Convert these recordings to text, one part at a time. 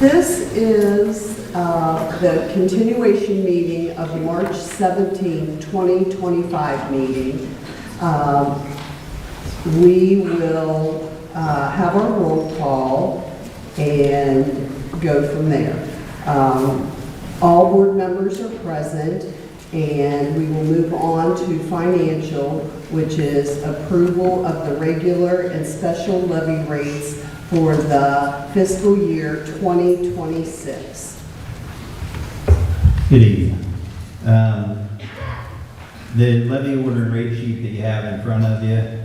This is the continuation meeting of the March 17, 2025 meeting. We will have our roll call and go from there. All board members are present, and we will move on to financial, which is approval of the regular and special levy rates for the fiscal year 2026. Good evening. The levy order and rate sheet that you have in front of you,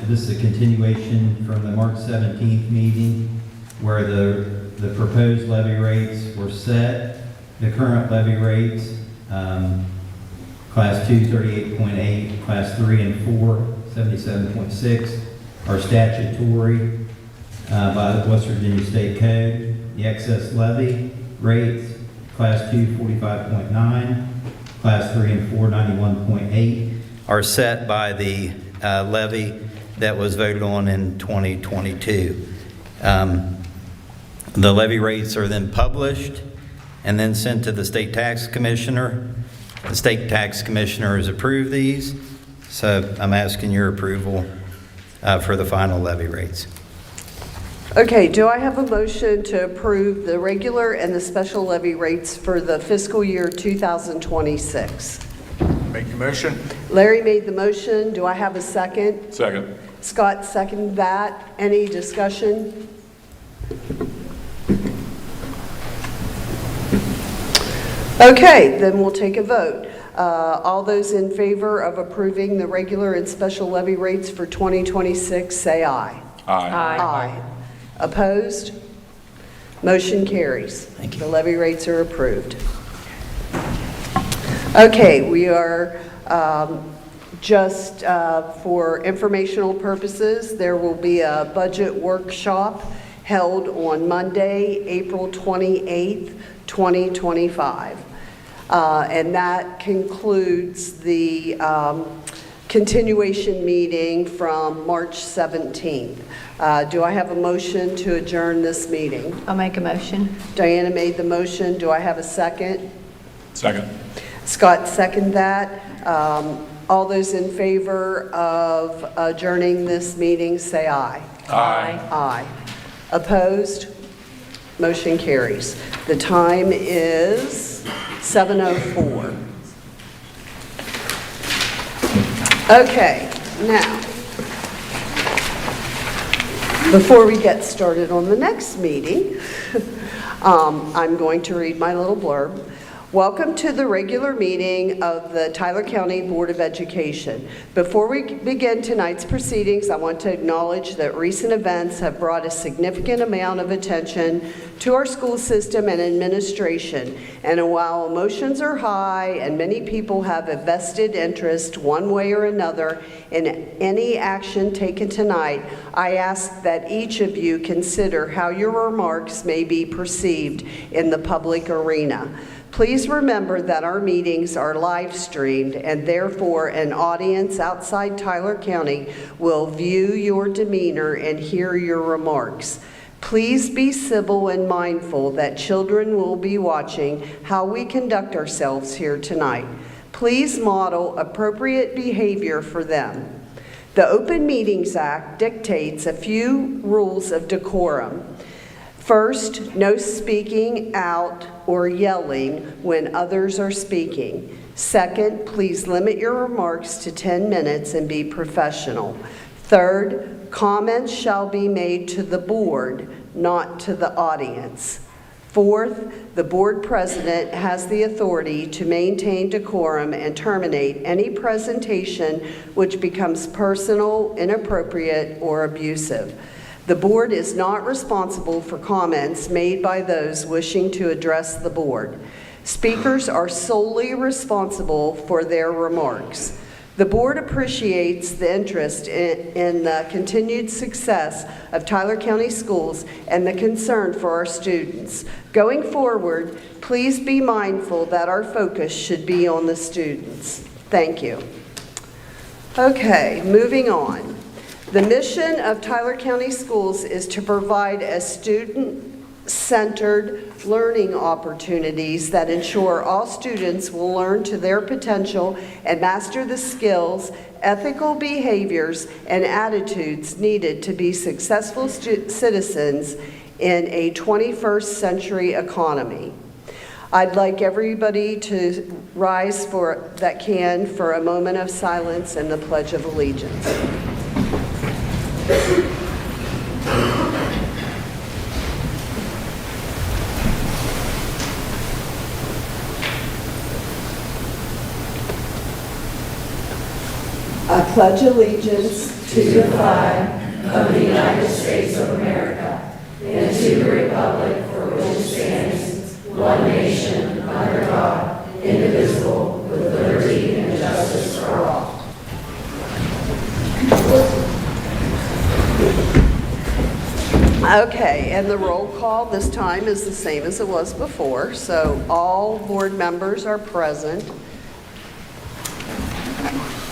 this is a continuation from the March 17th meeting where the proposed levy rates were set. The current levy rates, Class 2, 38.8, Class 3 and 4, 77.6, are statutory by the West Virginia State Code. The excess levy rates, Class 2, 45.9, Class 3 and 4, 91.8, are set by the levy that was voted on in 2022. The levy rates are then published and then sent to the State Tax Commissioner. The State Tax Commissioner has approved these, so I'm asking your approval for the final levy rates. Okay, do I have a motion to approve the regular and the special levy rates for the fiscal year 2026? Make the motion. Larry made the motion. Do I have a second? Second. Scott seconded that. Any discussion? Okay, then we'll take a vote. All those in favor of approving the regular and special levy rates for 2026, say aye. Aye. Aye. Opposed? Motion carries. Thank you. The levy rates are approved. Okay, we are just for informational purposes, there will be a budget workshop held on Monday, April 28th, 2025. And that concludes the continuation meeting from March 17th. Do I have a motion to adjourn this meeting? I'll make a motion. Diana made the motion. Do I have a second? Second. Scott seconded that. All those in favor of adjourning this meeting, say aye. Aye. Aye. Opposed? Motion carries. The time is 7:04. Okay, now, before we get started on the next meeting, I'm going to read my little blurb. Welcome to the regular meeting of the Tyler County Board of Education. Before we begin tonight's proceedings, I want to acknowledge that recent events have brought a significant amount of attention to our school system and administration. And while emotions are high and many people have a vested interest one way or another in any action taken tonight, I ask that each of you consider how your remarks may be perceived in the public arena. Please remember that our meetings are live streamed and therefore an audience outside Tyler County will view your demeanor and hear your remarks. Please be civil and mindful that children will be watching how we conduct ourselves here tonight. Please model appropriate behavior for them. The Open Meetings Act dictates a few rules of decorum. First, no speaking out or yelling when others are speaking. Second, please limit your remarks to 10 minutes and be professional. Third, comments shall be made to the board, not to the audience. Fourth, the board president has the authority to maintain decorum and terminate any presentation which becomes personal, inappropriate, or abusive. The board is not responsible for comments made by those wishing to address the board. Speakers are solely responsible for their remarks. The board appreciates the interest in the continued success of Tyler County Schools and the concern for our students. Going forward, please be mindful that our focus should be on the students. Thank you. Okay, moving on. The mission of Tyler County Schools is to provide a student-centered learning opportunities that ensure all students will learn to their potential and master the skills, ethical behaviors, and attitudes needed to be successful citizens in a 21st century economy. I'd like everybody to rise that can for a moment of silence and the Pledge of Allegiance. I pledge allegiance to the flag of the United States of America and to the republic for which it stands, one nation, under God, indivisible, with liberty and justice for all. Okay, and the roll call this time is the same as it was before, so all board members are present.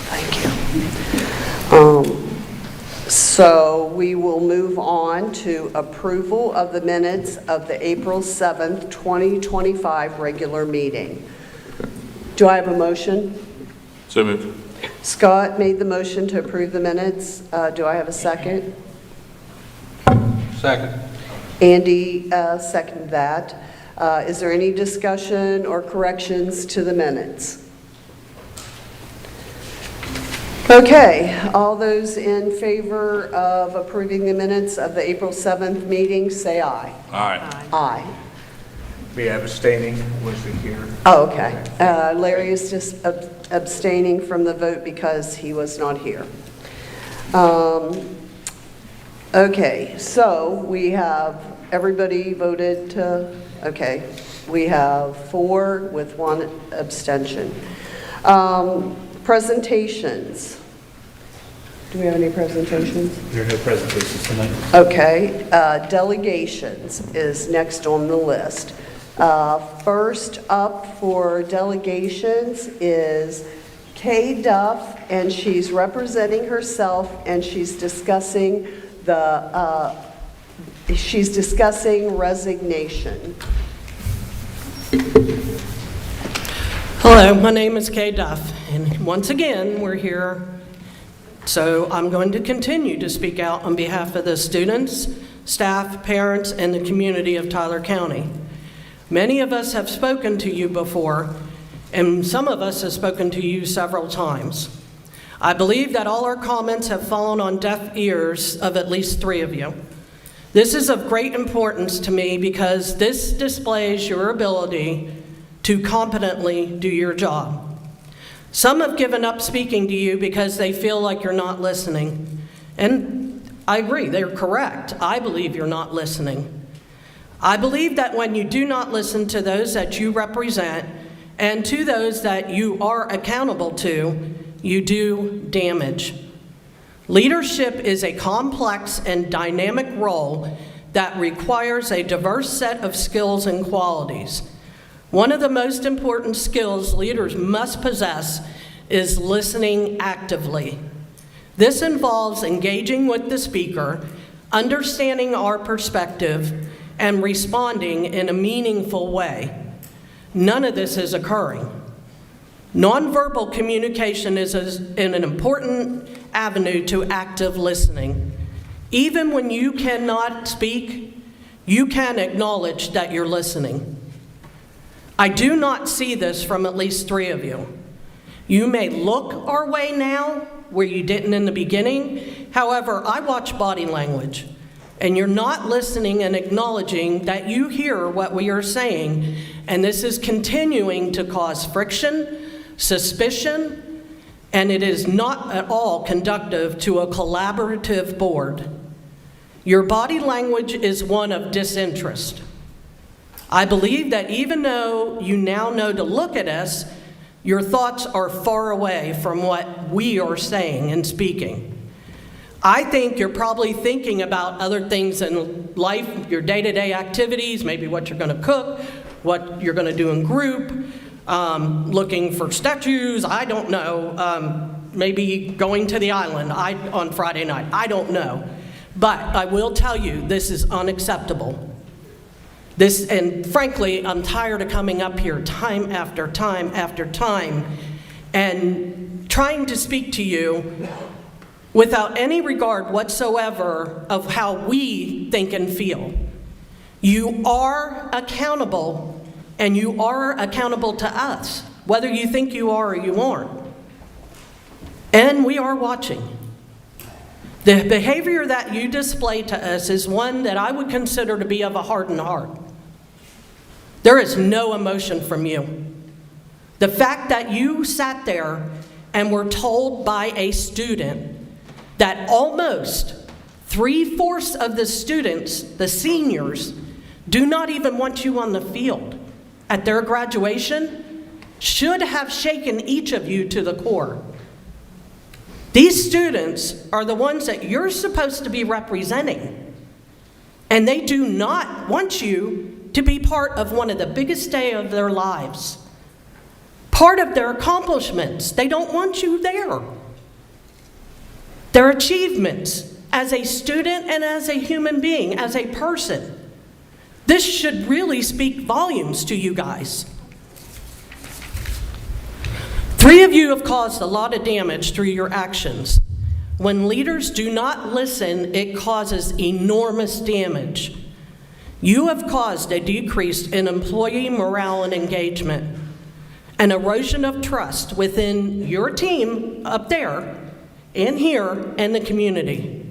Thank you. So we will move on to approval of the minutes of the April 7th, 2025 regular meeting. Do I have a motion? So moved. Scott made the motion to approve the minutes. Do I have a second? Second. Andy seconded that. Is there any discussion or corrections to the minutes? Okay, all those in favor of approving the minutes of the April 7th meeting, say aye. Aye. Aye. Be abstaining, wasn't here. Oh, okay. Larry is just abstaining from the vote because he was not here. Okay, so we have, everybody voted to, okay. We have 4 with 1 abstention. Presentations. Do we have any presentations? There are no presentations tonight. Okay, delegations is next on the list. First up for delegations is Kay Duff, and she's representing herself, and she's discussing resignation. Hello, my name is Kay Duff, and once again, we're here. So I'm going to continue to speak out on behalf of the students, staff, parents, and the community of Tyler County. Many of us have spoken to you before, and some of us have spoken to you several times. I believe that all our comments have fallen on deaf ears of at least 3 of you. This is of great importance to me because this displays your ability to competently do your job. Some have given up speaking to you because they feel like you're not listening. And I agree, they're correct. I believe you're not listening. I believe that when you do not listen to those that you represent and to those that you are accountable to, you do damage. Leadership is a complex and dynamic role that requires a diverse set of skills and qualities. One of the most important skills leaders must possess is listening actively. This involves engaging with the speaker, understanding our perspective, and responding in a meaningful way. None of this is occurring. Nonverbal communication is an important avenue to active listening. Even when you cannot speak, you can acknowledge that you're listening. I do not see this from at least 3 of you. You may look our way now, where you didn't in the beginning. However, I watch body language. and you're not listening and acknowledging that you hear what we are saying, and this is continuing to cause friction, suspicion, and it is not at all conducive to a collaborative board. Your body language is one of disinterest. I believe that even though you now know to look at us, your thoughts are far away from what we are saying and speaking. I think you're probably thinking about other things in life, your day-to-day activities, maybe what you're going to cook, what you're going to do in group, looking for statues, I don't know, maybe going to the island on Friday night, I don't know. But I will tell you, this is unacceptable. And frankly, I'm tired of coming up here time after time after time and trying to speak to you without any regard whatsoever of how we think and feel. You are accountable, and you are accountable to us, whether you think you are or you aren't. And we are watching. The behavior that you display to us is one that I would consider to be of a hardened heart. There is no emotion from you. The fact that you sat there and were told by a student that almost 3/4 of the students, the seniors, do not even want you on the field at their graduation should have shaken each of you to the core. These students are the ones that you're supposed to be representing, and they do not want you to be part of one of the biggest days of their lives, part of their accomplishments. They don't want you there. Their achievements as a student and as a human being, as a person. This should really speak volumes to you guys. 3 of you have caused a lot of damage through your actions. When leaders do not listen, it causes enormous damage. You have caused a decrease in employee morale and engagement, an erosion of trust within your team up there and here and the community,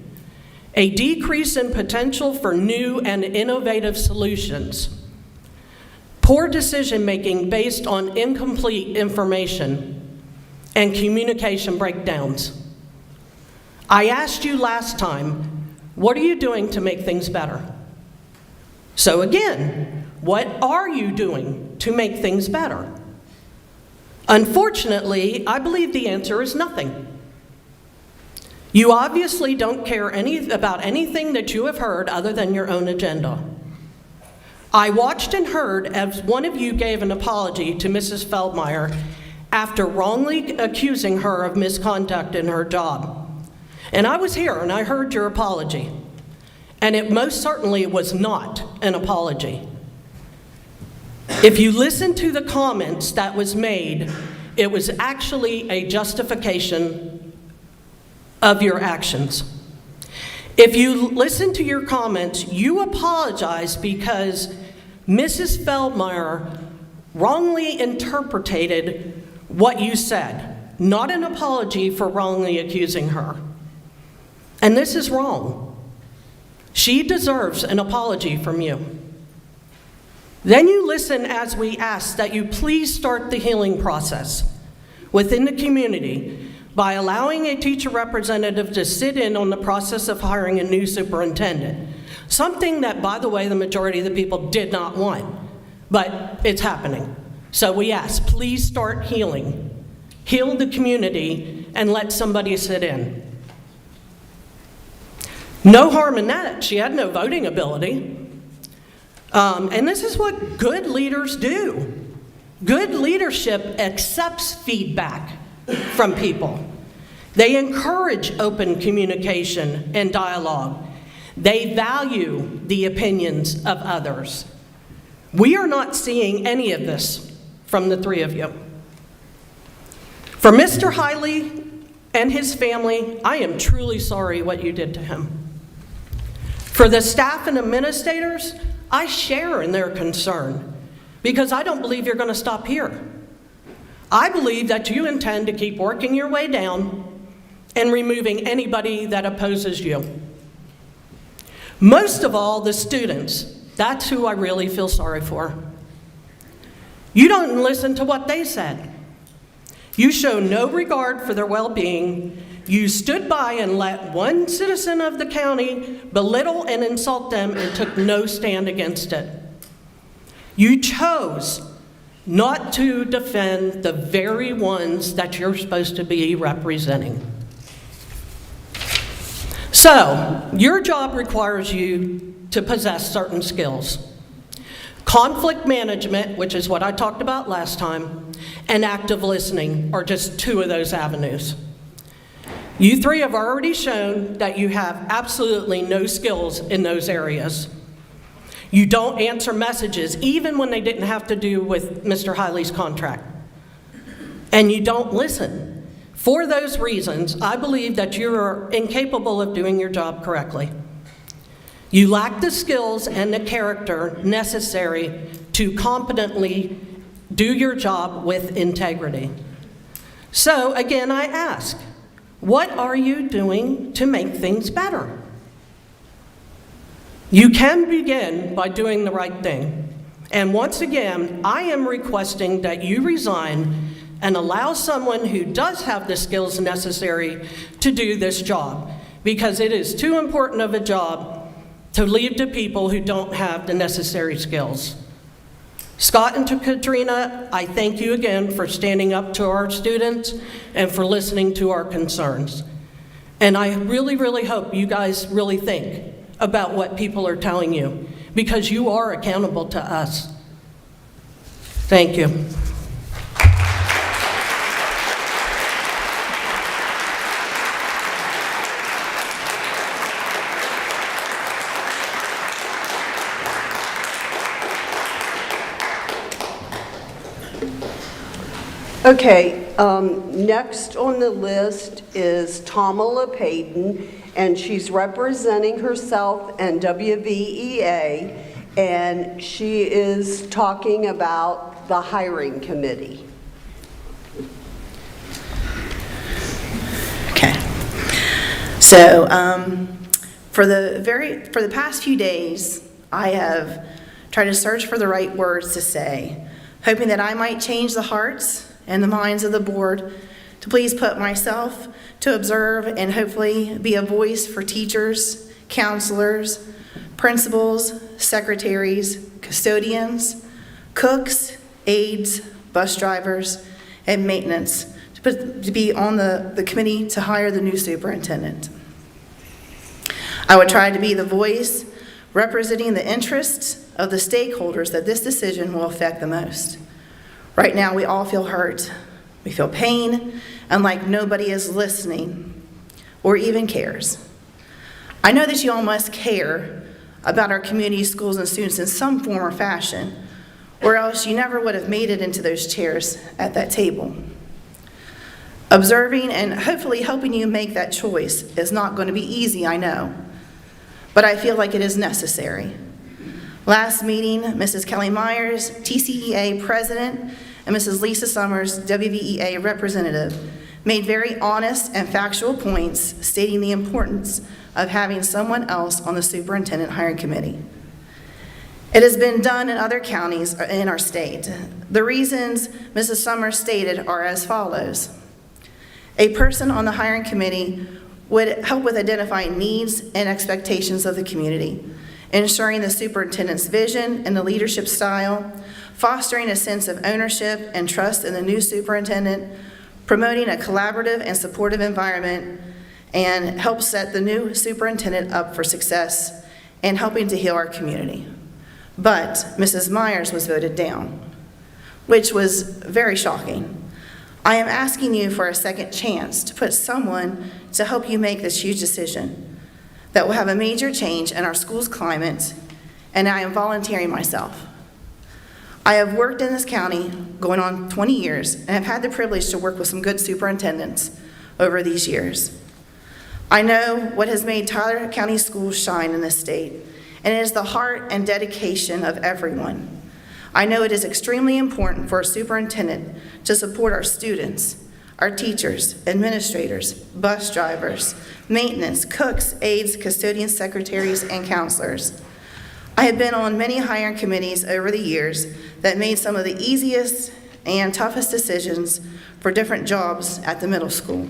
a decrease in potential for new and innovative solutions, poor decision-making based on incomplete information, and communication breakdowns. I asked you last time, what are you doing to make things better? So again, what are you doing to make things better? Unfortunately, I believe the answer is nothing. You obviously don't care about anything that you have heard other than your own agenda. I watched and heard as one of you gave an apology to Mrs. Feldmeyer after wrongly accusing her of misconduct in her job. And I was here and I heard your apology. And it most certainly was not an apology. If you listen to the comments that was made, it was actually a justification of your actions. If you listen to your comments, you apologize because Mrs. Feldmeyer wrongly interpreted what you said, not an apology for wrongly accusing her. And this is wrong. She deserves an apology from you. Then you listen as we ask that you please start the healing process within the community by allowing a teacher representative to sit in on the process of hiring a new superintendent. Something that, by the way, the majority of the people did not want, but it's happening. So we ask, please start healing. Heal the community and let somebody sit in. No harm in that. She had no voting ability. And this is what good leaders do. Good leadership accepts feedback from people. They encourage open communication and dialogue. They value the opinions of others. We are not seeing any of this from the 3 of you. For Mr. Hiley and his family, I am truly sorry what you did to him. For the staff and administrators, I share in their concern because I don't believe you're going to stop here. I believe that you intend to keep working your way down and removing anybody that opposes you. Most of all, the students. That's who I really feel sorry for. You don't listen to what they said. You show no regard for their well-being. You stood by and let one citizen of the county belittle and insult them and took no stand against it. You chose not to defend the very ones that you're supposed to be representing. So, your job requires you to possess certain skills. Conflict management, which is what I talked about last time, and active listening are just two of those avenues. You three have already shown that you have absolutely no skills in those areas. You don't answer messages, even when they didn't have to do with Mr. Hiley's contract. And you don't listen. For those reasons, I believe that you are incapable of doing your job correctly. You lack the skills and the character necessary to competently do your job with integrity. So again, I ask, what are you doing to make things better? You can begin by doing the right thing. And once again, I am requesting that you resign and allow someone who does have the skills necessary to do this job, because it is too important of a job to leave to people who don't have the necessary skills. Scott and to Katrina, I thank you again for standing up to our students and for listening to our concerns. And I really, really hope you guys really think about what people are telling you, because you are accountable to us. Thank you. Okay, next on the list is Tamala Payton, and she's representing herself and WVEA, and she is talking about the hiring committee. Okay. So for the past few days, I have tried to search for the right words to say, hoping that I might change the hearts and the minds of the board to please put myself to observe and hopefully be a voice for teachers, counselors, principals, secretaries, custodians, cooks, aides, bus drivers, and maintenance to be on the committee to hire the new superintendent. I would try to be the voice representing the interests of the stakeholders that this decision will affect the most. Right now, we all feel hurt, we feel pain, and like nobody is listening or even cares. I know that you all must care about our community, schools, and students in some form or fashion, or else you never would have made it into those chairs at that table. Observing and hopefully helping you make that choice is not going to be easy, I know, but I feel like it is necessary. Last meeting, Mrs. Kelly Myers, TCEA president, and Mrs. Lisa Summers, WVEA representative, made very honest and factual points stating the importance of having someone else on the superintendent hiring committee. It has been done in other counties in our state. The reasons Mrs. Summers stated are as follows. A person on the hiring committee would help with identifying needs and expectations of the community, ensuring the superintendent's vision and the leadership style, fostering a sense of ownership and trust in the new superintendent, promoting a collaborative and supportive environment, and help set the new superintendent up for success, and helping to heal our community. But Mrs. Myers was voted down, which was very shocking. I am asking you for a second chance to put someone to help you make this huge decision that will have a major change in our school's climate, and I am volunteering myself. I have worked in this county going on 20 years and have had the privilege to work with some good superintendents over these years. I know what has made Tyler County schools shine in this state, and it is the heart and dedication of everyone. I know it is extremely important for a superintendent to support our students, our teachers, administrators, bus drivers, maintenance, cooks, aides, custodians, secretaries, and counselors. I have been on many hiring committees over the years that made some of the easiest and toughest decisions for different jobs at the middle school.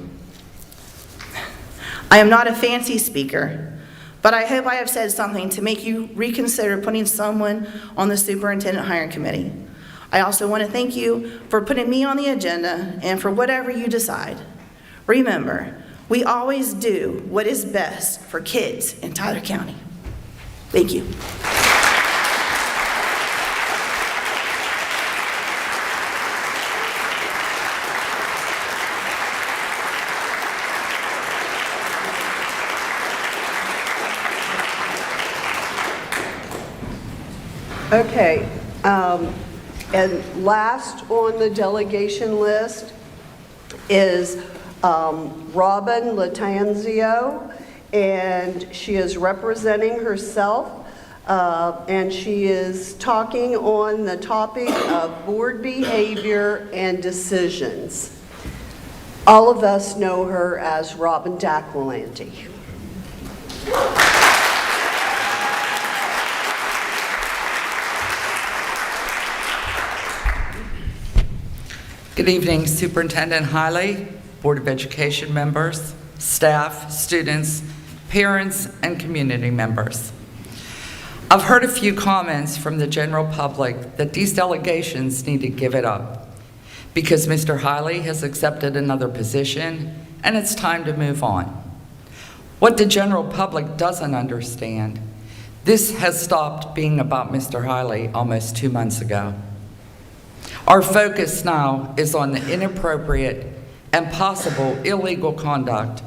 I am not a fancy speaker, but I hope I have said something to make you reconsider putting someone on the superintendent hiring committee. I also want to thank you for putting me on the agenda and for whatever you decide. Remember, we always do what is best for kids in Tyler County. Thank you. Okay, and last on the delegation list is Robin Latanzio, and she is representing herself, and she is talking on the topic of board behavior and decisions. All of us know her as Robin Daquilanti. Good evening, Superintendent Hiley, Board of Education members, staff, students, parents, and community members. I've heard a few comments from the general public that these delegations need to give it up because Mr. Hiley has accepted another position and it's time to move on. What the general public doesn't understand, this has stopped being about Mr. Hiley almost 2 months ago. Our focus now is on the inappropriate and possible illegal conduct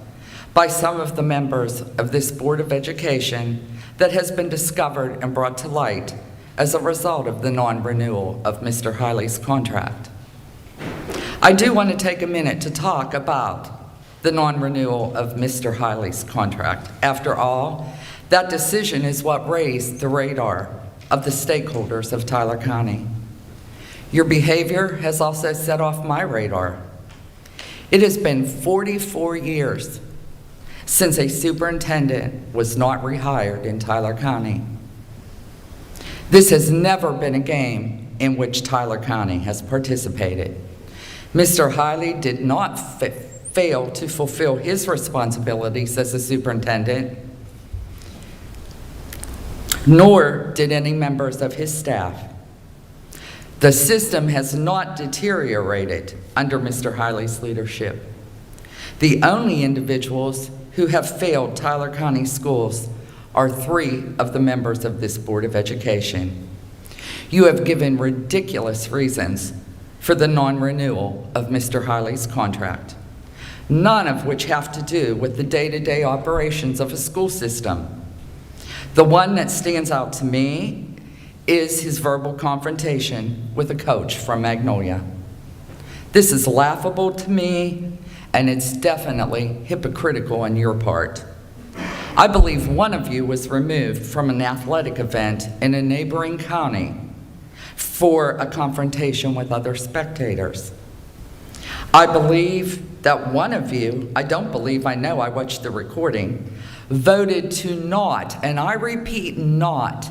by some of the members of this Board of Education that has been discovered and brought to light as a result of the non-renewal of Mr. Hiley's contract. I do want to take a minute to talk about the non-renewal of Mr. Hiley's contract. After all, that decision is what raised the radar of the stakeholders of Tyler County. Your behavior has also set off my radar. It has been 44 years since a superintendent was not rehired in Tyler County. This has never been a game in which Tyler County has participated. Mr. Hiley did not fail to fulfill his responsibilities as a superintendent, nor did any members of his staff. The system has not deteriorated under Mr. Hiley's leadership. The only individuals who have failed Tyler County schools are 3 of the members of this Board of Education. You have given ridiculous reasons for the non-renewal of Mr. Hiley's contract, none of which have to do with the day-to-day operations of a school system. The one that stands out to me is his verbal confrontation with a coach from Magnolia. This is laughable to me, and it's definitely hypocritical on your part. I believe one of you was removed from an athletic event in a neighboring county for a confrontation with other spectators. I believe that one of you, I know, I watched the recording, voted to not, and I repeat, not,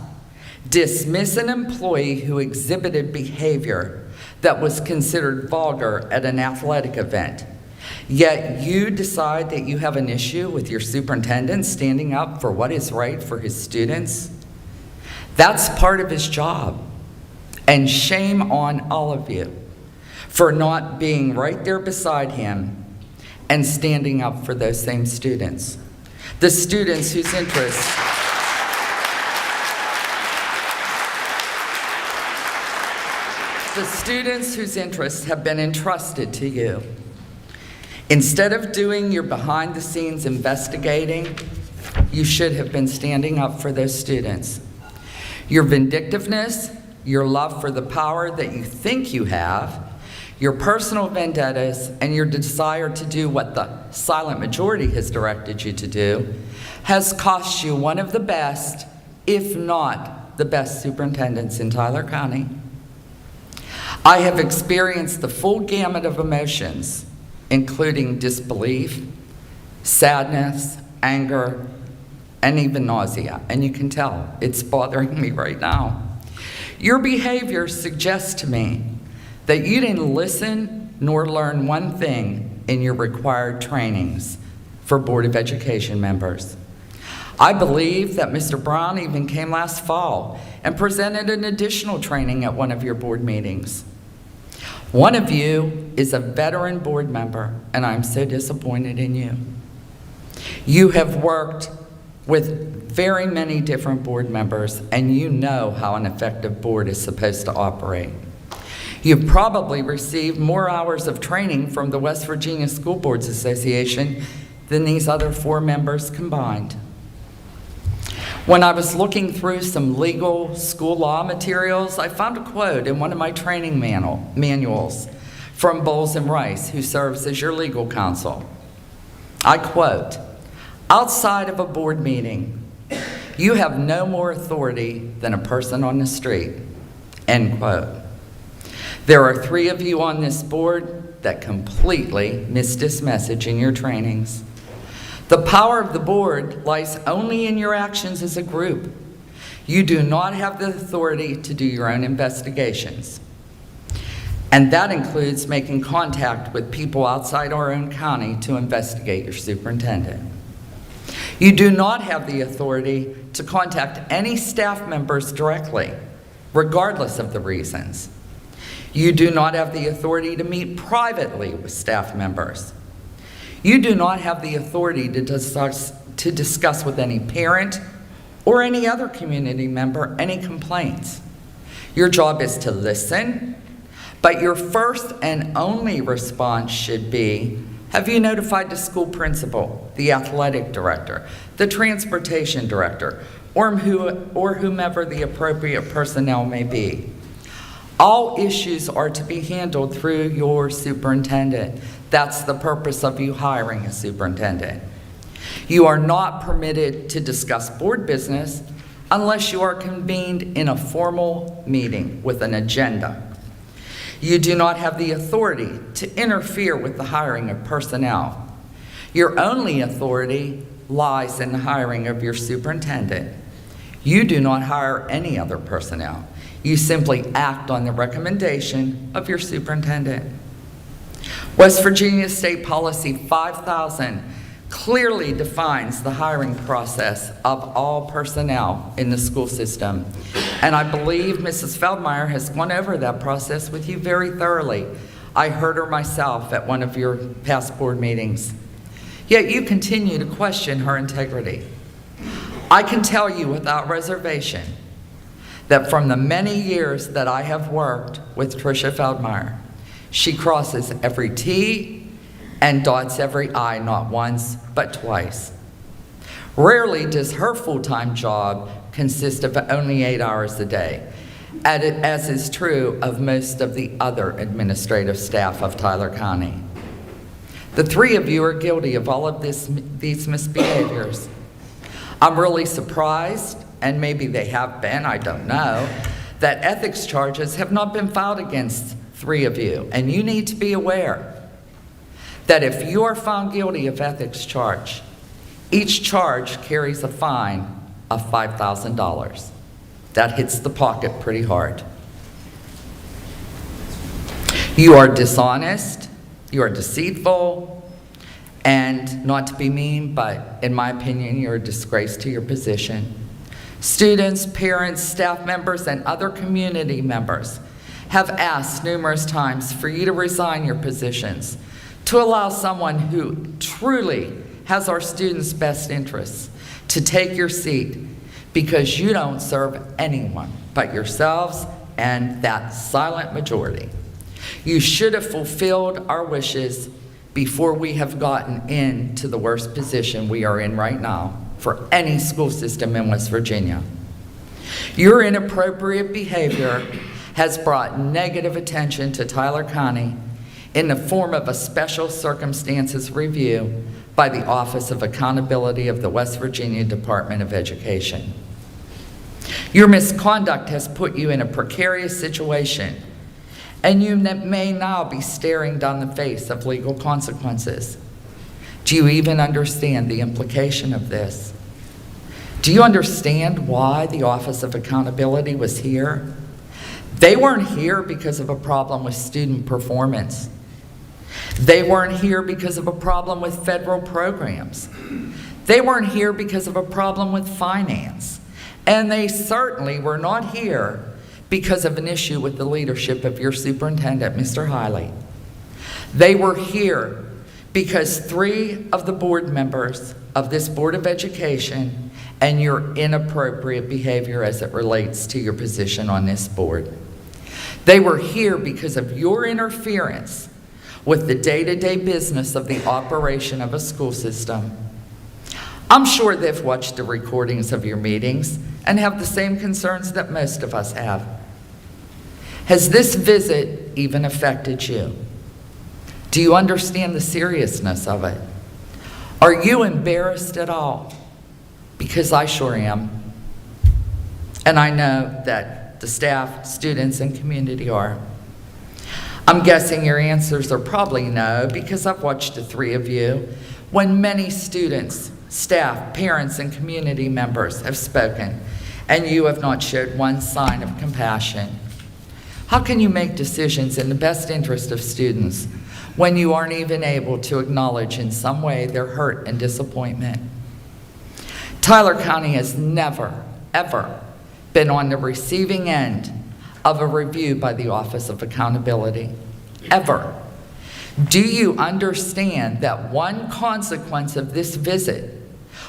dismiss an employee who exhibited behavior that was considered vulgar at an athletic event. Yet you decide that you have an issue with your superintendent standing up for what is right for his students. That's part of his job. And shame on all of you for not being right there beside him and standing up for those same students. The students whose interests have been entrusted to you. Instead of doing your behind-the-scenes investigating, you should have been standing up for those students. Your vindictiveness, your love for the power that you think you have, your personal vendettas, and your desire to do what the silent majority has directed you to do has cost you one of the best, if not the best, superintendents in Tyler County. I have experienced the full gamut of emotions including disbelief, sadness, anger, and even nausea. And you can tell it's bothering me right now. Your behavior suggests to me that you didn't listen nor learn one thing in your required trainings for Board of Education members. I believe that Mr. Brown even came last fall and presented an additional training at one of your board meetings. One of you is a veteran board member, and I'm so disappointed in you. You have worked with very many different board members, and you know how an effective board is supposed to operate. You've probably received more hours of training from the West Virginia School Boards Association than these other 4 members combined. When I was looking through some legal school law materials, I found a quote in one of my training manuals from Bowles and Rice, who serves as your legal counsel. I quote, "Outside of a board meeting, you have no more authority than a person on the street," end quote. There are 3 of you on this board that completely missed this message in your trainings. The power of the board lies only in your actions as a group. You do not have the authority to do your own investigations. And that includes making contact with people outside our own county to investigate your superintendent. You do not have the authority to contact any staff members directly, regardless of the reasons. You do not have the authority to meet privately with staff members. You do not have the authority to discuss with any parent or any other community member any complaints. Your job is to listen, but your first and only response should be, have you notified the school principal, the athletic director, the transportation director, or whomever the appropriate personnel may be? All issues are to be handled through your superintendent. That's the purpose of you hiring a superintendent. You are not permitted to discuss board business unless you are convened in a formal meeting with an agenda. You do not have the authority to interfere with the hiring of personnel. Your only authority lies in the hiring of your superintendent. You do not hire any other personnel. You simply act on the recommendation of your superintendent. West Virginia State Policy 5000 clearly defines the hiring process of all personnel in the school system. And I believe Mrs. Feldmeyer has gone over that process with you very thoroughly. I heard her myself at one of your past board meetings. Yet you continue to question her integrity. I can tell you without reservation that from the many years that I have worked with Tricia Feldmeyer, she crosses every T and dots every I, not once, but twice. Rarely does her full-time job consist of only 8 hours a day, as is true of most of the other administrative staff of Tyler County. The 3 of you are guilty of all of these misbehaviors. I'm really surprised, and maybe they have been, I don't know, that ethics charges have not been filed against 3 of you. And you need to be aware that if you are found guilty of ethics charge, each charge carries a fine of $5,000. That hits the pocket pretty hard. You are dishonest, you are deceitful, and not to be mean, but in my opinion, you're a disgrace to your position. Students, parents, staff members, and other community members have asked numerous times for you to resign your positions to allow someone who truly has our students' best interests to take your seat, because you don't serve anyone but yourselves and that silent majority. You should have fulfilled our wishes before we have gotten into the worst position we are in right now for any school system in West Virginia. Your inappropriate behavior has brought negative attention to Tyler County in the form of a special circumstances review by the Office of Accountability of the West Virginia Department of Education. Your misconduct has put you in a precarious situation, and you may now be staring down the face of legal consequences. Do you even understand the implication of this? Do you understand why the Office of Accountability was here? They weren't here because of a problem with student performance. They weren't here because of a problem with federal programs. They weren't here because of a problem with finance. And they certainly were not here because of an issue with the leadership of your superintendent, Mr. Hiley. They were here because 3 of the board members of this Board of Education and your inappropriate behavior as it relates to your position on this board. They were here because of your interference with the day-to-day business of the operation of a school system. I'm sure they've watched the recordings of your meetings and have the same concerns that most of us have. Has this visit even affected you? Do you understand the seriousness of it? Are you embarrassed at all? Because I sure am. And I know that the staff, students, and community are. I'm guessing your answers are probably no, because I've watched the 3 of you when many students, staff, parents, and community members have spoken, and you have not showed one sign of compassion. How can you make decisions in the best interest of students when you aren't even able to acknowledge in some way their hurt and disappointment? Tyler County has never, ever been on the receiving end of a review by the Office of Accountability, ever. Do you understand that one consequence of this visit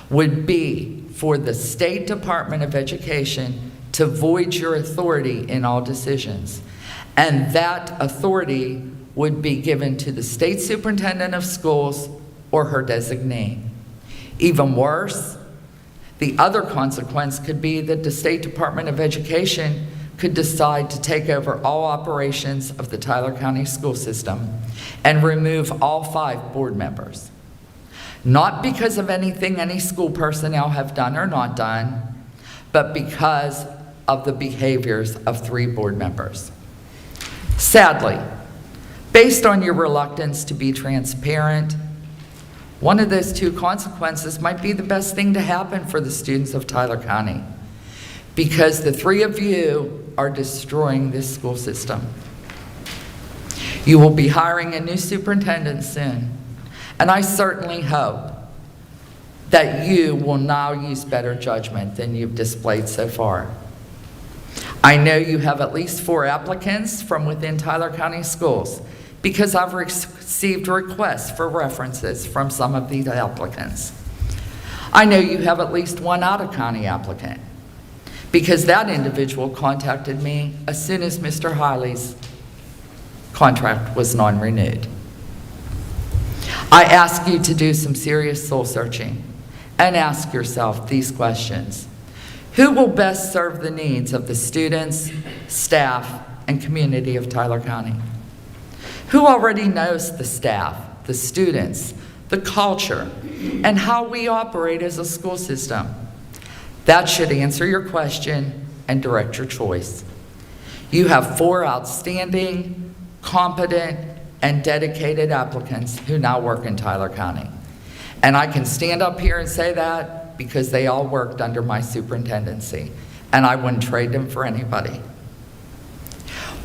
would be for the State Department of Education to void your authority in all decisions? And that authority would be given to the State Superintendent of Schools or her designee. Even worse, the other consequence could be that the State Department of Education could decide to take over all operations of the Tyler County school system and remove all 5 board members. Not because of anything any school personnel have done or not done, but because of the behaviors of 3 board members. Sadly, based on your reluctance to be transparent, one of those 2 consequences might be the best thing to happen for the students of Tyler County, because the 3 of you are destroying this school system. You will be hiring a new superintendent soon, and I certainly hope that you will now use better judgment than you've displayed so far. I know you have at least 4 applicants from within Tyler County schools, because I've received requests for references from some of these applicants. I know you have at least 1 out-of-county applicant, because that individual contacted me as soon as Mr. Hiley's contract was non-renewed. I ask you to do some serious soul searching and ask yourself these questions. Who will best serve the needs of the students, staff, and community of Tyler County? Who already knows the staff, the students, the culture, and how we operate as a school system? That should answer your question and direct your choice. You have 4 outstanding, competent, and dedicated applicants who now work in Tyler County. And I can stand up here and say that because they all worked under my superintendency, and I wouldn't trade them for anybody.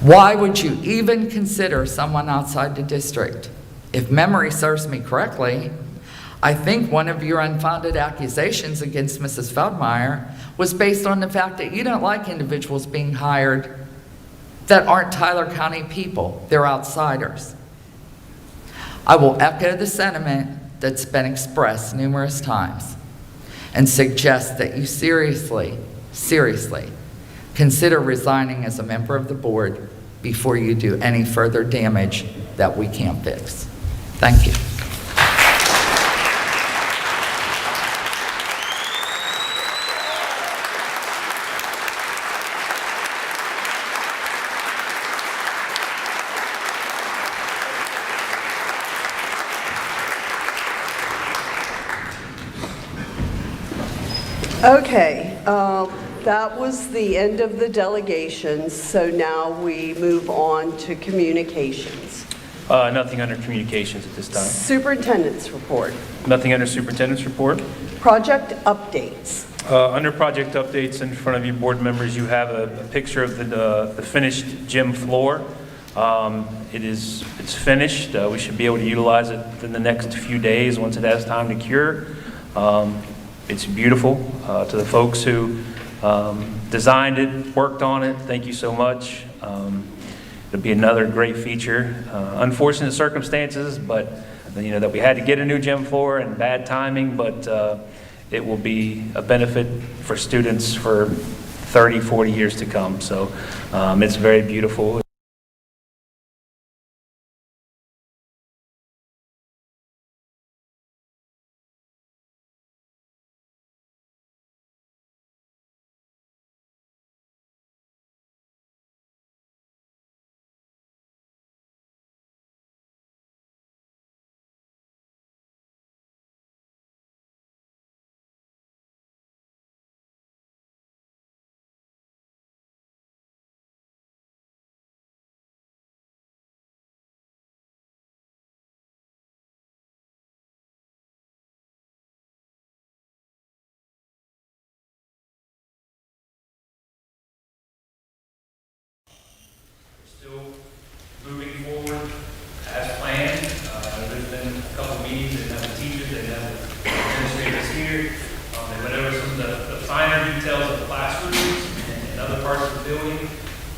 Why would you even consider someone outside the district? If memory serves me correctly, I think one of your unfounded accusations against Mrs. Feldmeyer was based on the fact that you don't like individuals being hired that aren't Tyler County people, they're outsiders. I will echo the sentiment that's been expressed numerous times and suggest that you seriously consider resigning as a member of the board before you do any further damage that we can't fix. Thank you. Okay, That was the end of the delegations, so now we move on to communications. Nothing under communications at this time. Superintendent's report. Nothing under superintendent's report. Project updates. Under project updates in front of you, board members, you have a picture of the finished gym floor. It's finished. We should be able to utilize it in the next few days once it has time to cure. It's beautiful. To the folks who designed it, worked on it, thank you so much. It'll be another great feature. Unfortunate circumstances, but that we had to get a new gym floor and bad timing, but it will be a benefit for students for 30, 40 years to come. So it's very beautiful. Still moving forward as planned. There's been a couple meetings, they have the teachers, they have the administrators here. They went over some of the finer details of the classrooms and other parts of the building.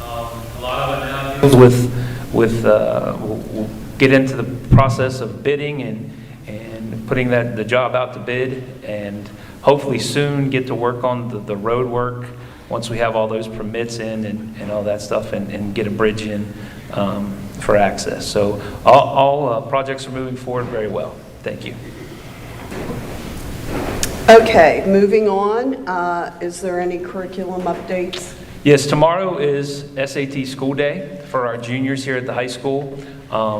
A lot of it now deals with we'll get into the process of bidding and putting the job out to bid, and hopefully soon get to work on the road work once we have all those permits in and all that stuff, and get a bridge in for access. So all projects are moving forward very well. Thank you. Okay, moving on. Is there any curriculum updates? Yes, tomorrow is SAT school day for our juniors here at the high school.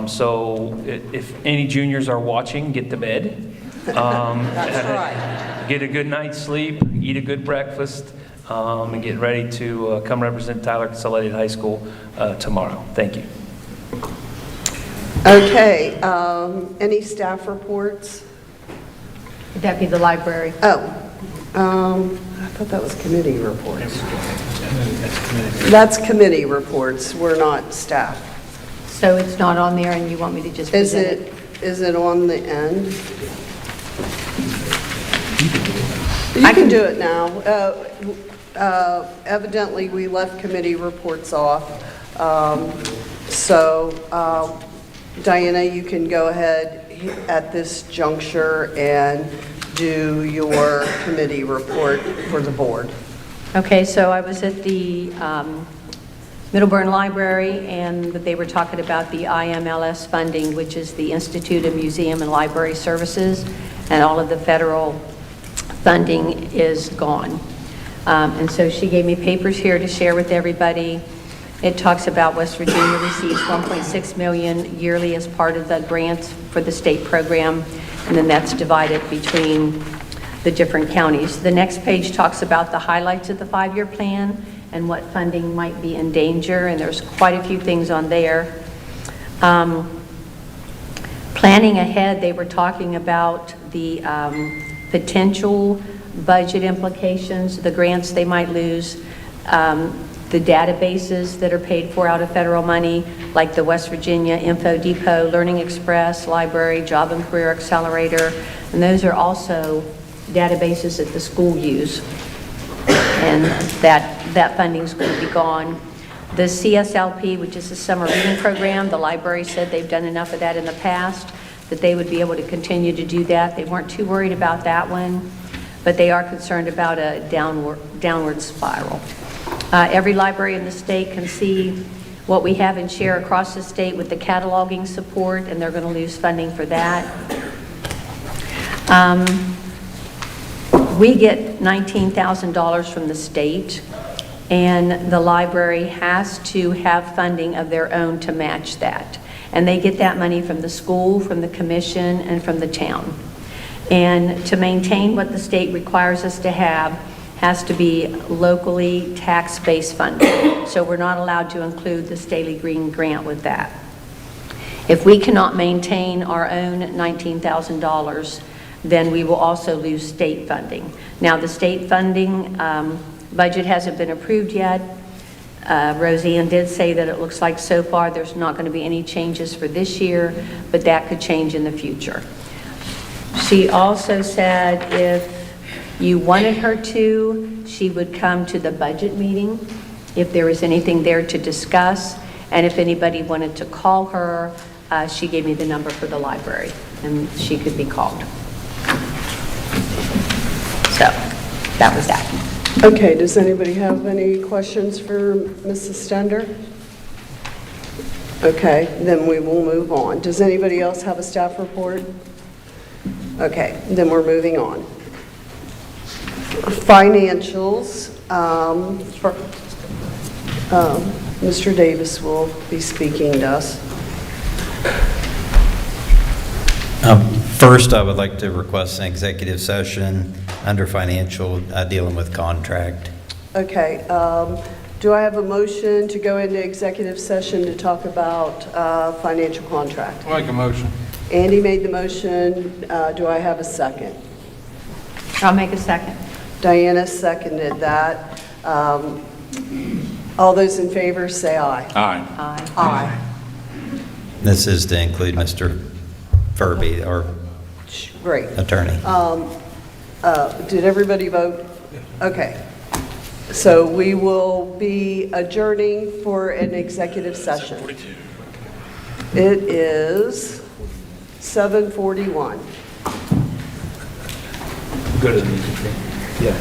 So if any juniors are watching, get to bed. That's right. Get a good night's sleep, eat a good breakfast, and get ready to come represent Tyler Consolidated High School tomorrow. Thank you. Okay, any staff reports? Would that be the library? Oh, I thought that was committee reports. That's committee reports, we're not staff. So it's not on there and you want me to just Is present it? it on the end? You can do it now. Evidently, we left committee reports off. So, Diana, you can go ahead at this juncture and do your committee report for the board. Okay, so I was at the Middleburn Library, and they were talking about the IMLS funding, which is the Institute of Museum and Library Services, and all of the federal funding is gone. And so she gave me papers here to share with everybody. It talks about West Virginia receives $1.6 million yearly as part of the grants for the state program, and then that's divided between the different counties. The next page talks about the highlights of the 5-year plan and what funding might be in danger, and there's quite a few things on there. Planning ahead, they were talking about the potential budget implications, the grants they might lose, the databases that are paid for out of federal money, like the West Virginia Info Depot, Learning Express, Library, Job and Career Accelerator, and those are also databases that the school use, and that funding is going to be gone. The CSLP, which is the summer reading program, the library said they've done enough of that in the past that they would be able to continue to do that. They weren't too worried about that one, but they are concerned about a downward spiral. Every library in the state can see what we have and share across the state with the cataloging support, and they're going to lose funding for that. We get $19,000 from the state, and the library has to have funding of their own to match that. And they get that money from the school, from the commission, and from the town. And to maintain what the state requires us to have has to be locally tax-based funded. So we're not allowed to include the Staley Green grant with that. If we cannot maintain our own $19,000, then we will also lose state funding. Now, the state funding budget hasn't been approved yet. Roseanne did say that it looks like so far there's not going to be any changes for this year, but that could change in the future. She also said if you wanted her to, she would come to the budget meeting if there was anything there to discuss, and if anybody wanted to call her, she gave me the number for the library, and she could be called. So, that was that. Okay, does anybody have any questions for Mrs. Stender? Okay, then we will move on. Does anybody else have a staff report? Okay, then we're moving on. Financials. Mr. Davis will be speaking to us. First, I would like to request an executive session under financial dealing with contract. Okay, do I have a motion to go into executive session to talk about financial contract? I'll make a motion. Andy made the motion. Do I have a second? I'll make a second. Diana seconded that. All those in favor say aye. Aye. Aye. Aye. This is to include Mr. Furby, our Great. attorney. Did everybody vote? Okay. So we will be adjourning for an executive session. It is 7:41. Good. Yeah.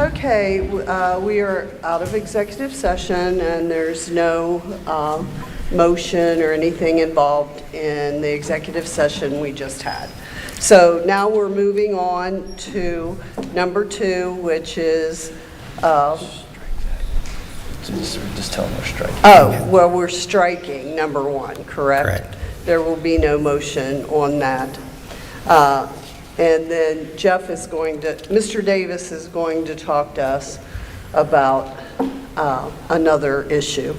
Okay, we are out of executive session, and there's no motion or anything involved in the executive session we just had. So now we're moving on to number 2, which is, Just tell them we're striking. well, we're striking number 1, correct? Correct. There will be no motion on that. And then Mr. Davis is going to talk to us about another issue.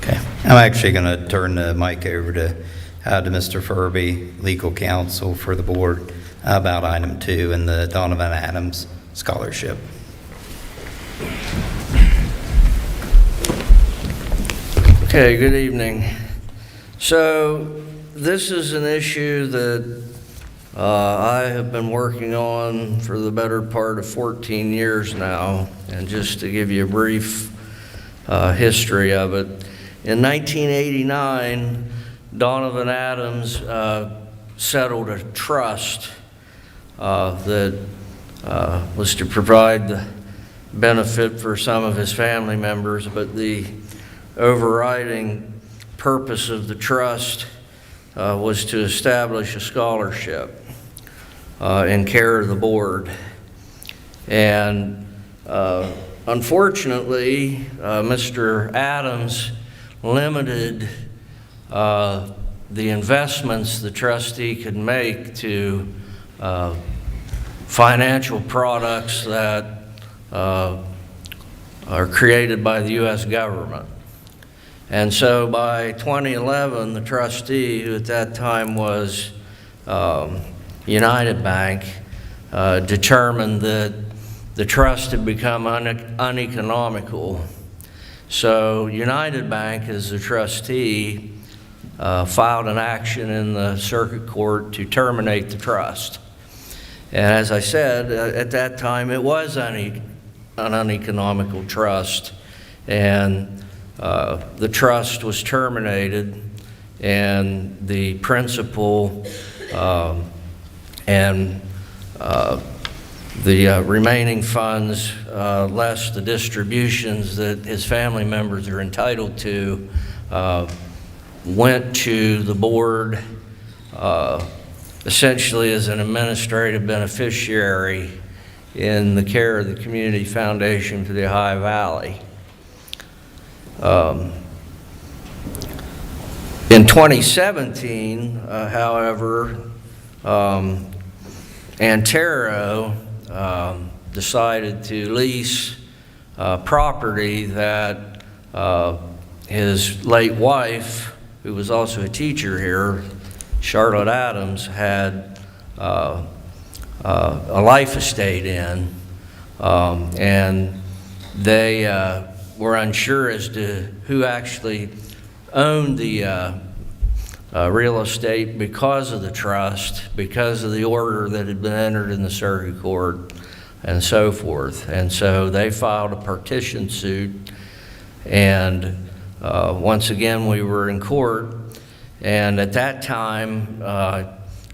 Okay. I'm actually going to turn the mic over to Mr. Furby, legal counsel for the board, about item 2 and the Donovan Adams scholarship. Okay, good evening. So this is an issue that I have been working on for the better part of 14 years now, and just to give you a brief history of it, in 1989, Donovan Adams settled a trust that was to provide the benefit for some of his family members, but the overriding purpose of the trust was to establish a scholarship in care of the board. And unfortunately, Mr. Adams limited the investments the trustee could make to financial products that are created by the U.S. government. And so by 2011, the trustee, who at that time was United Bank, determined that the trust had become uneconomical. So United Bank, as the trustee, filed an action in the circuit court to terminate the trust. And as I said, at that time, it was an uneconomical trust, and the trust was terminated, and the principal and the remaining funds, less the distributions that his family members are entitled to, went to the board essentially as an administrative beneficiary in the care of the Community Foundation for the Ohio Valley. In 2017, however, Antero decided to lease property that his late wife, who was also a teacher here, Charlotte Adams, had a life estate in, and they were unsure as to who actually owned the real estate because of the trust, because of the order that had been entered in the circuit court, and so forth. And so they filed a partition suit, and once again we were in court, and at that time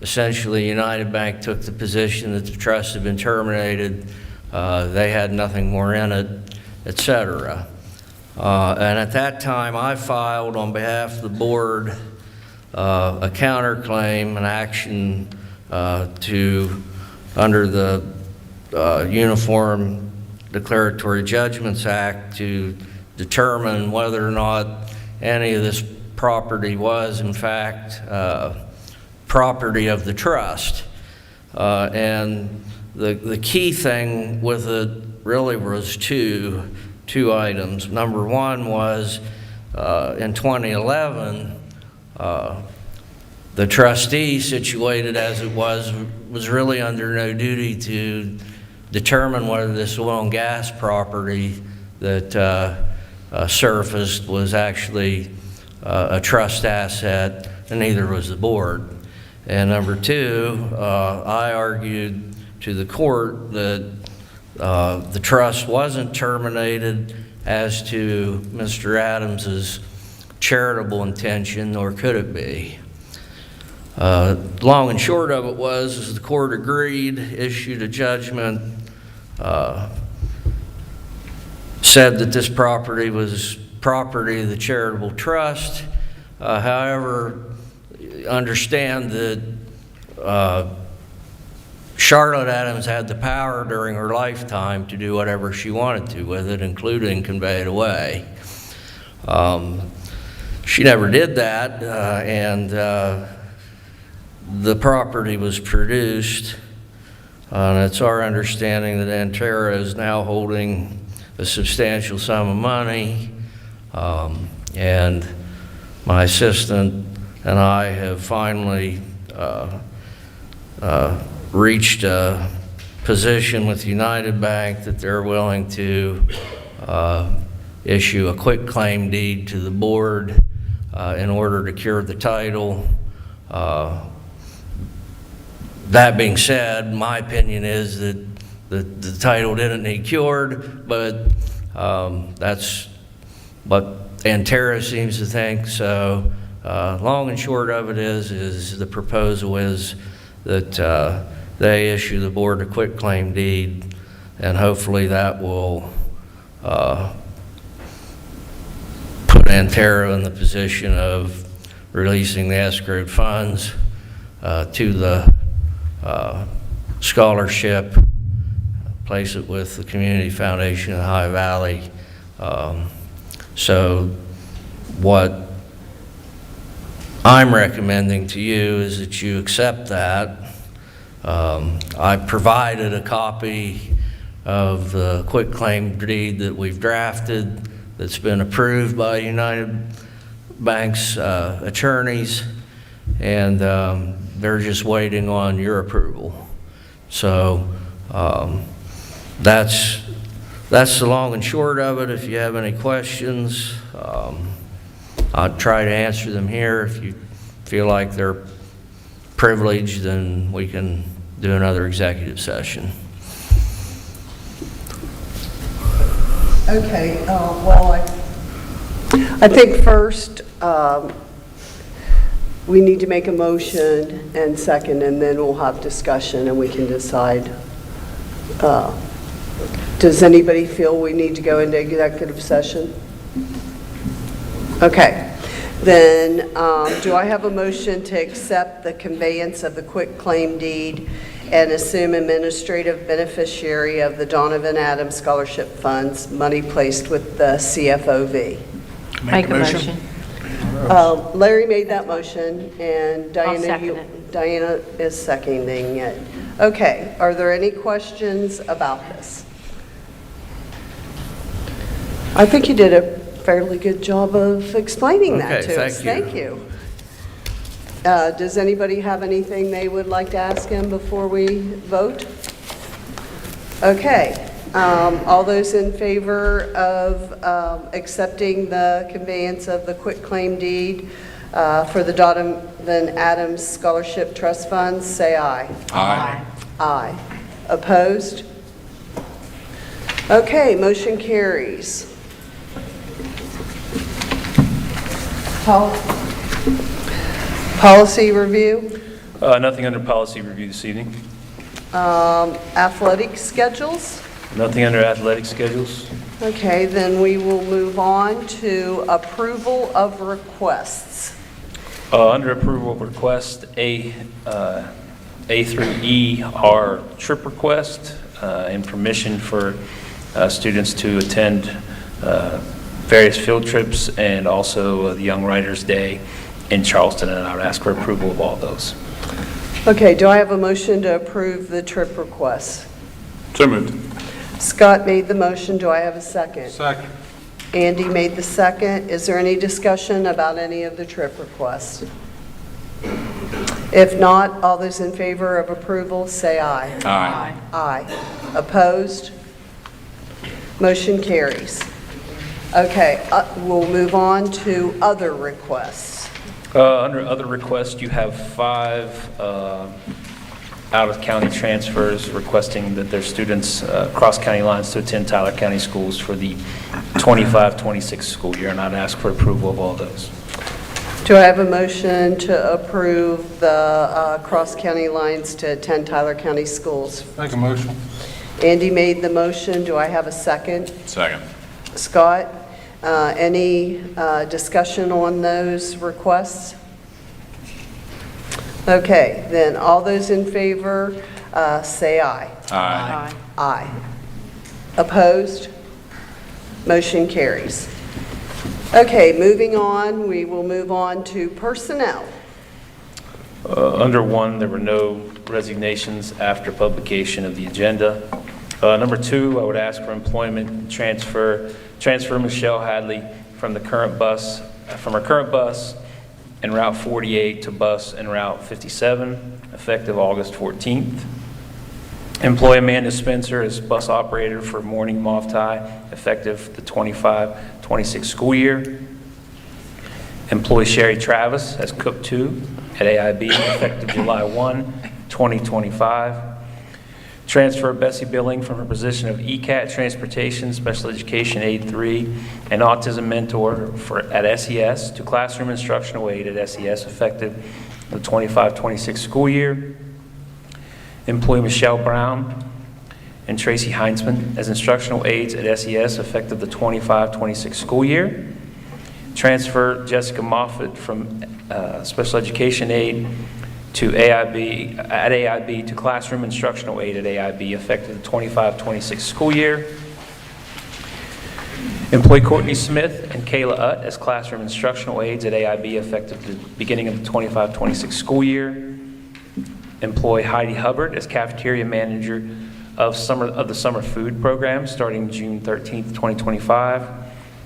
essentially United Bank took the position that the trust had been terminated, they had nothing more in it, etc. And at that time, I filed on behalf of the board a counterclaim, an action under the Uniform Declaratory Judgments Act to determine whether or not any of this property was, in fact, property of the trust. And the key thing with it really was two items. Number one was in 2011, the trustee, situated as it was really under no duty to determine whether this oil and gas property that surfaced was actually a trust asset, and neither was the board. And number two, I argued to the court that the trust wasn't terminated as to Mr. Adams's charitable intention, nor could it be. Long and short of it was, as the court agreed, issued a judgment said that this property was property of the charitable trust. However, understand that Charlotte Adams had the power during her lifetime to do whatever she wanted to with it, including convey it away. She never did that, and the property was produced. And it's our understanding that Antera is now holding a substantial sum of money, and my assistant and I have finally reached a position with United Bank that they're willing to issue a quitclaim deed to the board in order to cure the title. That being said, my opinion is that the title didn't need cured, but that's what Antera seems to think. So long and short of it is the proposal is that they issue the board a quitclaim deed, and hopefully that will put Antera in the position of releasing the escrowed funds to the scholarship, place it with the Community Foundation of the High Valley. So what I'm recommending to you is that you accept that. I provided a copy of the quitclaim deed that we've drafted that's been approved by United Bank's attorneys, and they're just waiting on your approval. So that's the long and short of it. If you have any questions, I'll try to answer them here. If you feel like they're privileged, then we can do another executive session. Okay, well, I think first we need to make a motion and second, and then we'll have discussion and we can decide. Does anybody feel we need to go into executive session? Okay. Then do I have a motion to accept the conveyance of the quitclaim deed and assume administrative beneficiary of the Donovan Adams Scholarship Funds, money placed with the CFOV? Make a motion. Larry made that motion, and Diana, Diana is seconding it. Okay, are there any questions about this? I think you did a fairly good job of explaining that Okay, to us. thank Thank you. Does anybody have anything they would like to ask him before we vote? Okay. All those in favor of accepting the conveyance of the quitclaim deed for the Donovan Adams Scholarship Trust Funds, say aye. Aye. Aye. Opposed? Okay, motion carries. Policy review, Nothing under policy review this evening. athletic schedules. Nothing under athletic schedules. Okay, then we will move on to approval of requests. Under approval of request, A through E are trip request and permission for students to attend various field trips, and also the Young Writers Day in Charleston, and I would ask for approval of all those. Okay, do I have a motion to approve the trip requests? So moved. Scott made the motion, do I have a second? Second. Andy made the second. Is there any discussion about any of the trip requests? If not, all those in favor of approval, say aye. Aye. Aye. Opposed? Motion carries. Okay, we'll move on to other requests. Under other requests, you have 5 out-of-county transfers requesting that their students cross county lines to attend Tyler County schools for the 25-26 school year, and I'd ask for approval of all those. Do I have a motion to approve the cross-county lines to attend Tyler County schools? Make a motion. Andy made the motion. Do I have a second? Second. Scott, any discussion on those requests? Okay, then all those in favor, say aye. Aye. Aye. Opposed? Motion carries. Okay, moving on, we will move on to personnel. Under 1, there were no resignations after publication of the agenda. Number 2, I would ask for employment transfer Michelle Hadley from her current bus en route 48 to bus en route 57, effective August 14th. Employ Amanda Spencer as bus operator for morning MOVTI, effective the 25-26 school year. Employ Sherry Travis as cook 2 at AIB, effective July 1, 2025. Transfer Bessie Billing from her position of ECAT Transportation Special Education Aid 3 and Autism Mentor at SES to Classroom Instructional Aid at SES, effective the 25-26 school year. Employ Michelle Brown and Tracy Heinzman as instructional aides at SES, effective the 25-26 school year. Transfer Jessica Moffitt from Special Education Aid to AIB to Classroom Instructional Aid at AIB, effective the 25-26 school year. Employ Courtney Smith and Kayla Utt as Classroom Instructional Aides at AIB, effective the beginning of the 25-26 school year. Employ Heidi Hubbard as Cafeteria Manager of the Summer Food Program, starting June 13th, 2025.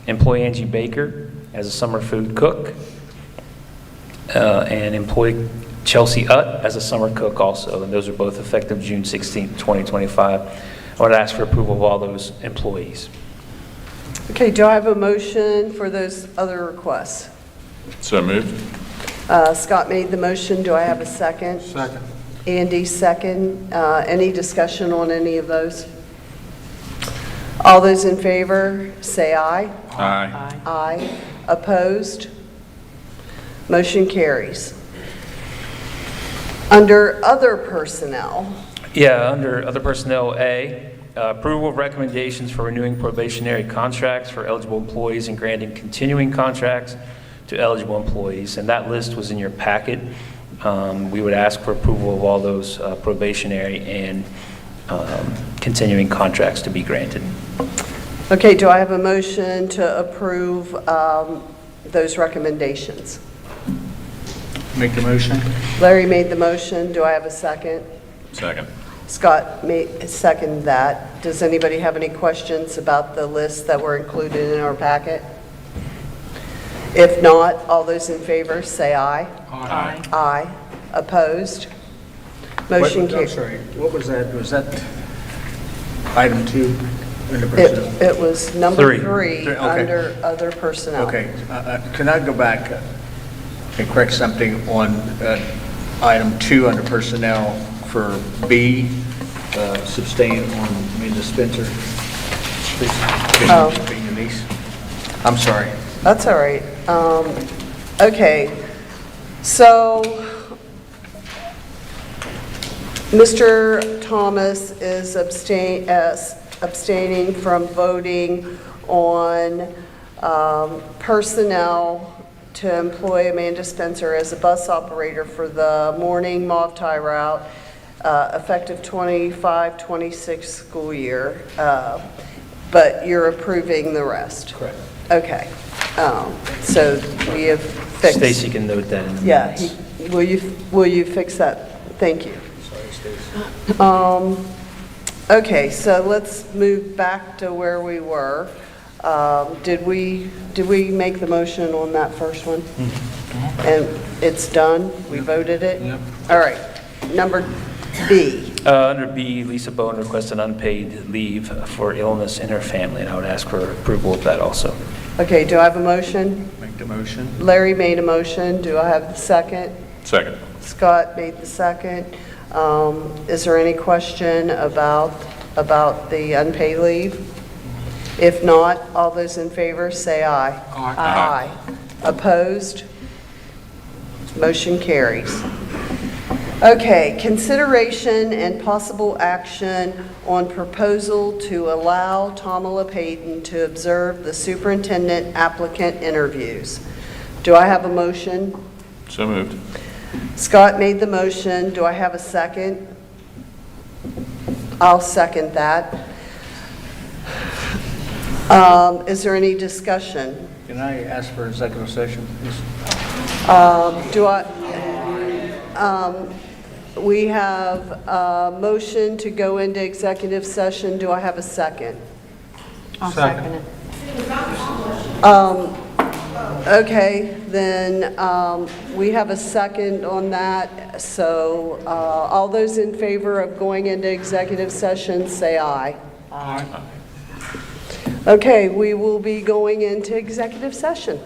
Employ Angie Baker as a Summer Food Cook. And employ Chelsea Utt as a summer cook also, and those are both effective June 16th, 2025. I would ask for approval of all those employees. Okay, do I have a motion for those other requests? So moved. Scott made the motion. Do I have a second? Second. Andy, second. Any discussion on any of those? All those in favor, say aye. Aye. Aye. Opposed? Motion carries. Under other personnel, Yeah, under other personnel A, approval of recommendations for renewing probationary contracts for eligible employees and granting continuing contracts to eligible employees, and that list was in your packet. We would ask for approval of all those probationary and continuing contracts to be granted. okay, do I have a motion to approve those recommendations? Make the motion. Larry made the motion. Do I have a second? Second. Scott made second that. Does anybody have any questions about the lists that were included in our packet? If not, all those in favor say aye. Aye. Aye. Opposed? Motion I'm carries. sorry, what was that? Was that item 2 in the personnel? It was number 3. 3 Okay. under other personnel. Okay, can I go back and correct something on item 2 under personnel for B, sustain on Amanda Spencer? Oh. Being a niece. I'm sorry. That's all right. Okay, so Mr. Thomas is abstaining from voting on personnel to employ Amanda Spencer as a bus operator for the morning MOVTI route, effective 25-26 school year, but you're approving the rest. Correct. Okay, so we have fixed. Stacy can note that in the Yeah, minutes. will you fix that? Thank you. Sorry, Stacy. Okay, so let's move back to where we were. Did we make the motion on that first one? And it's done? We voted it? Yep. All right, number B. Under B, Lisa Bowen requests an unpaid leave for illness in her family, and I would ask for approval of that also. Okay, do I have a motion? Make the motion. Larry made a motion. Do I have the second? Second. Scott made the second. Is there any question about the unpaid leave? If not, all those in favor say aye. Aye. Opposed? Motion carries. Okay, consideration and possible action on proposal to allow Tamala Payton to observe the superintendent applicant interviews. Do I have a motion? So moved. Scott made the motion. Do I have a second? I'll second that. Is there any discussion? Can I ask for executive session, please? We have a motion to go into executive session. Do I have a second? I'll second it. Okay, then we have a second on that. So all those in favor of going into executive session, say aye. Aye. Okay, we will be going into executive session.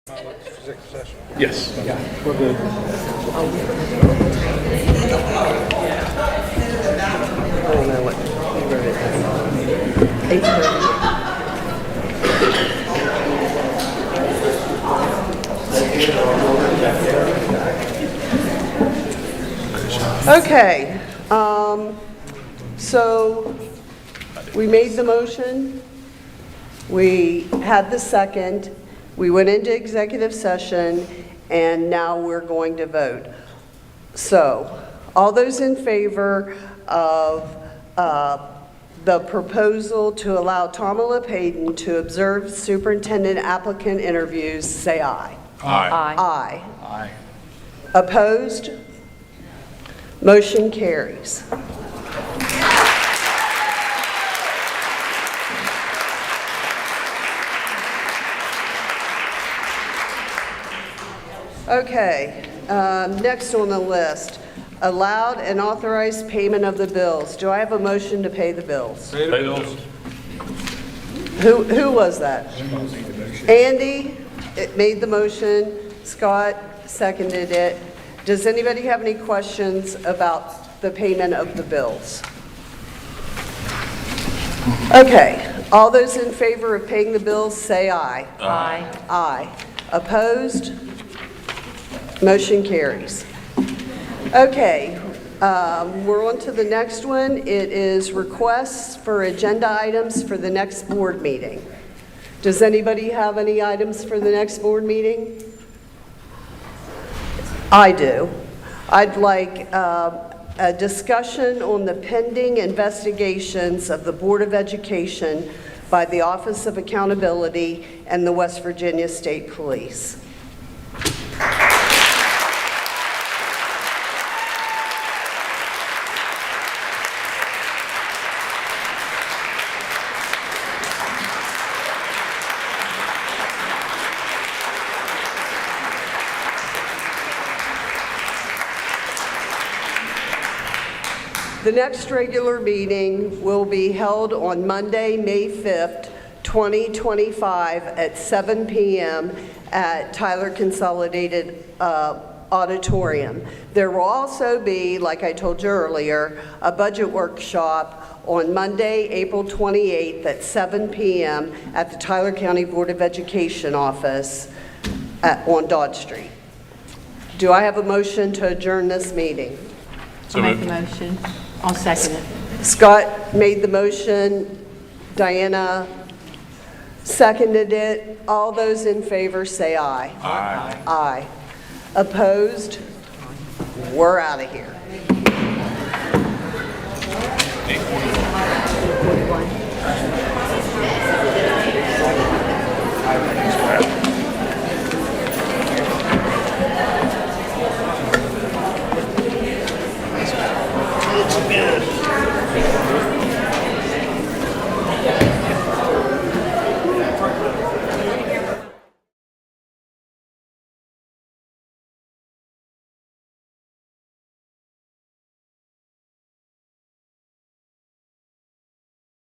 Yes. I don't know what you wrote it down. 8:30. Okay, so we made the motion, we had the second, we went into executive session, and now we're going to vote. So, all those in favor of the proposal to allow Tamala Payton to observe superintendent applicant interviews, say aye. Aye. Aye. Aye. Opposed? Motion carries. Okay, next on the list, allowed and authorized payment of the bills. Do I have a motion to pay the bills? Bills. Who was that? Andy made the motion, Scott seconded it. Does anybody have any questions about the payment of the bills? Okay, all those in favor of paying the bills, say aye. Aye. Aye. Opposed? Motion carries. Okay, we're on to the next one. It is requests for agenda items for the next board meeting. Does anybody have any items for the next board meeting? I do. I'd like a discussion on the pending investigations of the Board of Education by the Office of Accountability and the West Virginia State Police. The next regular meeting will be held on Monday, May 5th, 2025 at 7 p.m. at Tyler Consolidated Auditorium. There will also be, like I told you earlier, a budget workshop on Monday, April 28th at 7 p.m. at the Tyler County Board of Education office on Dodge Street. Do I have a motion to adjourn this meeting? I'll make the motion. I'll second it. Scott made the motion, Diana seconded it. All those in favor say aye. Aye. Aye. Opposed? We're out of here. 8:41.